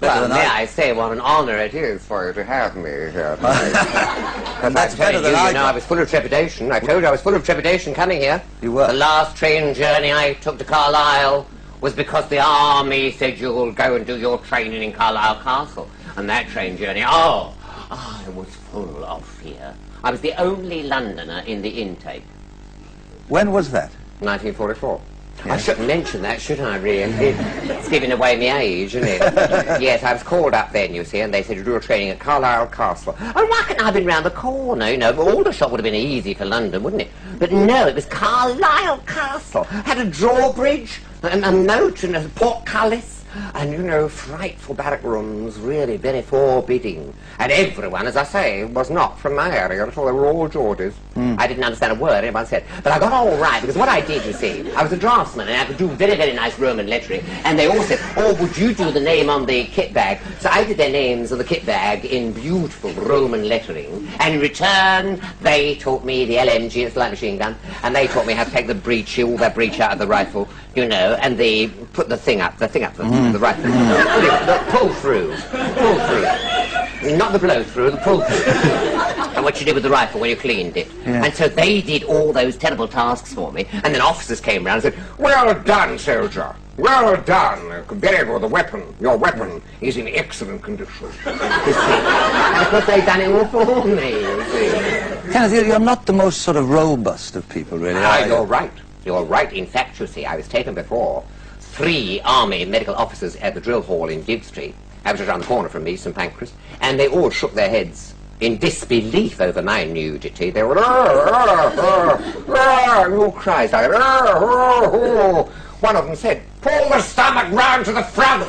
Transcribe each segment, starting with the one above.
better Well, than may I say what an honour it is for you to have me here tonight. That's better than I know, I was full of trepidation. I told you I was full of trepidation coming here. You were. The last train journey I took to Carlisle was because the army said you'll go and do your training in Carlisle Castle. And that train journey, I was full of fear. I was the only Londoner in the intake. When was that? 1944. Yes. I shouldn't mention that, should I, really? It's giving away my age, isn't it? Yes, I was called up then, you see, and they said you do your training at Carlisle Castle. And why couldn't I have been round the corner, you know? Aldershot would have been easy for London, wouldn't it? But no, it was Carlisle Castle. Had a drawbridge, and a moat, and a portcullis. And, you know, frightful barrack rooms, really very forbidding. And everyone, as I say, was not from my area at all. They were all Geordies. I didn't understand a word anyone said. But I got all right, because what I did, you see, I was a draftsman, and I could do very, very nice Roman lettering. And they all said, oh, would you do the name on the kit bag? So I did their names on the kit bag in beautiful Roman lettering. And in return, they taught me the LMG, it's a light machine gun. And they taught me how to take the breech, all that breech out of the rifle, you know, and they put the thing up, the rifle. The pull through. Not the blow through, the pull through. And what you did with the rifle when you cleaned it. Yeah. And so they did all those terrible tasks for me, and then officers came around and said, well done, soldier. Well done. Very well, your weapon is in excellent condition. You see? Because they've done it all for me, you see. Kenneth, you're not the most sort of robust of people, really, are you? You're right. You're right. In fact, you see, I was taken before 3 army medical officers at the drill hall in Duke Street. I was just around the corner from me, St Pancras, and they all shook their heads in disbelief over my nudity. They were, and all cries like, one of them said, pull the stomach round to the front.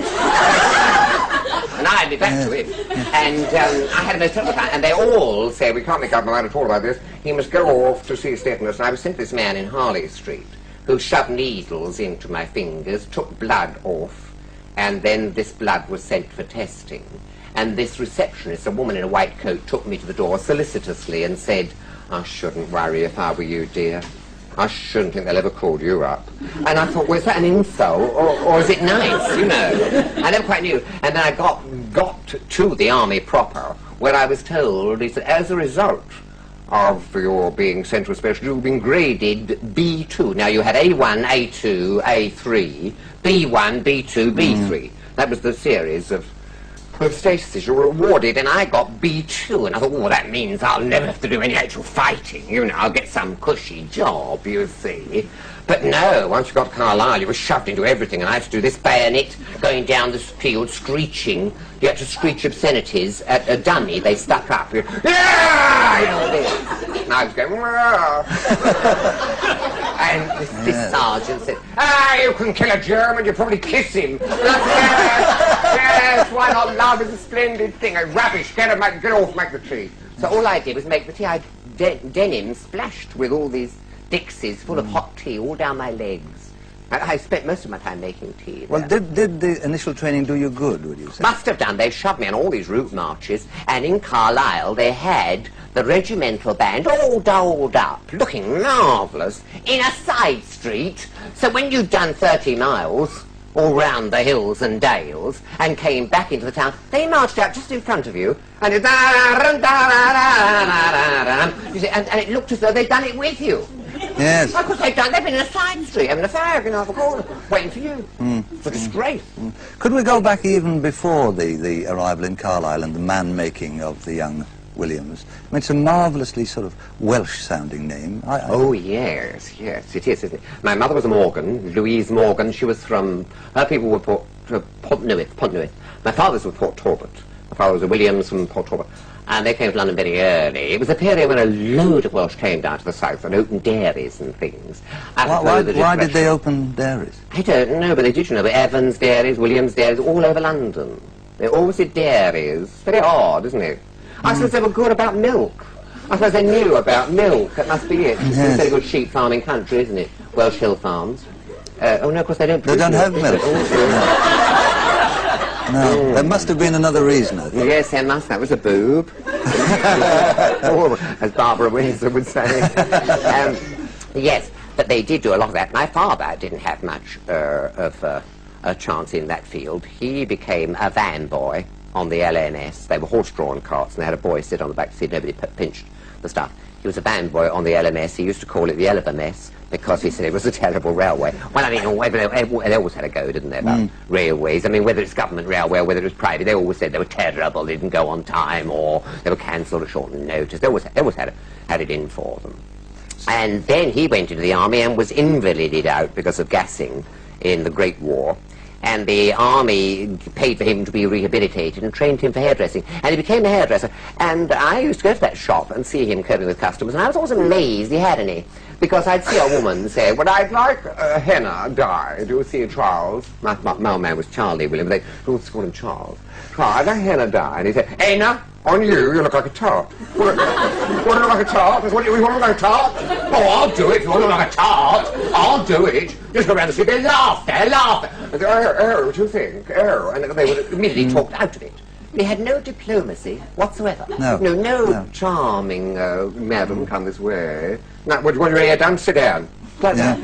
And I did that to him. And I had a most terrible time. And they all said, we can't make up my mind at all about this. He must go off to see tetanus. And I was sent to this man in Harley Street who shoved needles into my fingers, took blood off, and then this blood was sent for testing. And this receptionist, a woman in a white coat, took me to the door solicitously and said, I shouldn't worry if I were you, dear. I shouldn't think they'll ever call you up. And I thought, well, is that an insult, or is it nice, you know? I never quite knew. And then I got to the army proper, where I was told, he said, as a result of your being sent to a special, you've been graded B2. Now, you had A1, A2, A3, B1, B2, B3. That was the series of statuses you were awarded, and I got B2, and I thought, well, that means I'll never have to do any actual fighting, you know, I'll get some cushy job, you see. But no, once you got to Carlisle, you were shoved into everything, and I had to do this bayonet, going down this field, screeching. You had to screech obscenities at a dummy they stuck up. You know, this. And I was going, and this sergeant said, you can kill a German, you probably kiss him. And I said, yes, why not? Love is a splendid thing. Rubbish, get off, make the tea. So all I did was make the tea. I had denim splashed with all these Dixies full of hot tea all down my legs. I spent most of my time making tea there. Well, did the initial training do you good, would you say? Must have done. They shoved me on all these route marches, and in Carlisle they had the regimental band all dolled up, looking marvellous, in a side street. So when you'd done 30 miles all round the hills and dales, and came back into the town, they marched out just in front of you, and it, you see, and it looked as though they'd done it with you. Yes. Of course they've been in a side street, having a fag in half a corner, waiting for you. It's a disgrace. Could we go back even before the arrival in Carlisle and the man-making of the young Williams? I mean, it's a marvellously sort of Welsh-sounding name. Oh, yes, it is. My mother was a Morgan, Louise Morgan. She was from, her people were Pont Newydd. My father's were Port Talbot. My father was a Williams from Port Talbot. And they came to London very early. It was a period when a load of Welsh came down to the south and opened dairies and things. Why did they open dairies? I don't know, but they did, you know. Evans dairies, Williams dairies, all over London. They always did dairies. Very odd, isn't it? I suppose they were good about milk. I suppose they knew about milk. That must be it. It's a very good sheep farming country, isn't it? Welsh hill farms. Oh, no, of course they don't. They don't have milk. No, there must have been another reason, I think. Yes, there must. That was a boob. As Barbara Windsor would say. Yes, but they did do a lot of that. My father didn't have much of a chance in that field. He became a van boy on the LMS. They were horse-drawn carts, and they had a boy sit on the back seat. Nobody pinched the stuff. He was a van boy on the LMS. He used to call it the Elever mess because he said it was a terrible railway. Well, I mean, they always had a go, didn't they, about railways? I mean, whether it's government railway or whether it was private, they always said they were terrible, they didn't go on time, or they were cancelled at short notice. They always had it in for them. And then he went into the army and was invalided out because of gassing in the Great War. And the army paid for him to be rehabilitated and trained him for hairdressing. And he became a hairdresser. And I used to go to that shop and see him coping with customers, and I was always amazed he had any. Because I'd see a woman say, well, I'd like a henna dyed. You see, Charles. My old man was Charlie Williams. They always called him Charles. Charles, I'd like henna dyed. And he said, henna? On you look like a tart. What, you look like a tart? What, you want to look like a tart? Oh, I'll do it. You want to look like a tart? I'll do it. Just go around the street. They laugh. They laugh. And they what do you think? And they would immediately talked out of it. He had no diplomacy whatsoever. No charming madam, come this way. Now, what are you done? Sit down. Like that.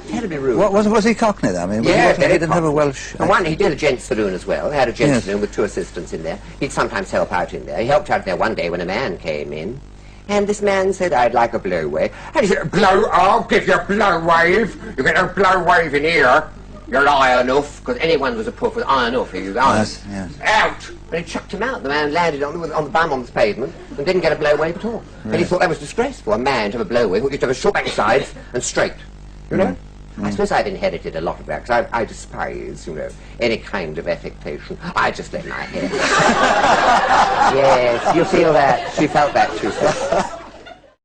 Terribly rude. Was he Cockney, though? I mean, yeah, he didn't have a Welsh... And one, he did a gents' saloon as well. He had a gents' saloon with 2 assistants in there. He'd sometimes help out in there. He helped out there one day when a man came in. And this man said, I'd like a blow wave. And he said, I'll give you a blow wave. You get a blow wave in here. You're high enough, because anyone was a puff was high enough. He was Yes. Out! But he chucked him out. The man landed on the bum on the pavement and didn't get a blow wave at all. But he thought that was disgraceful. A man to have a blow wave, he to have a short back sides and straight. You know? I suppose I've inherited a lot of that, because I despise, any kind of affectation. I just let my hair. Yes, you feel that. She felt that too.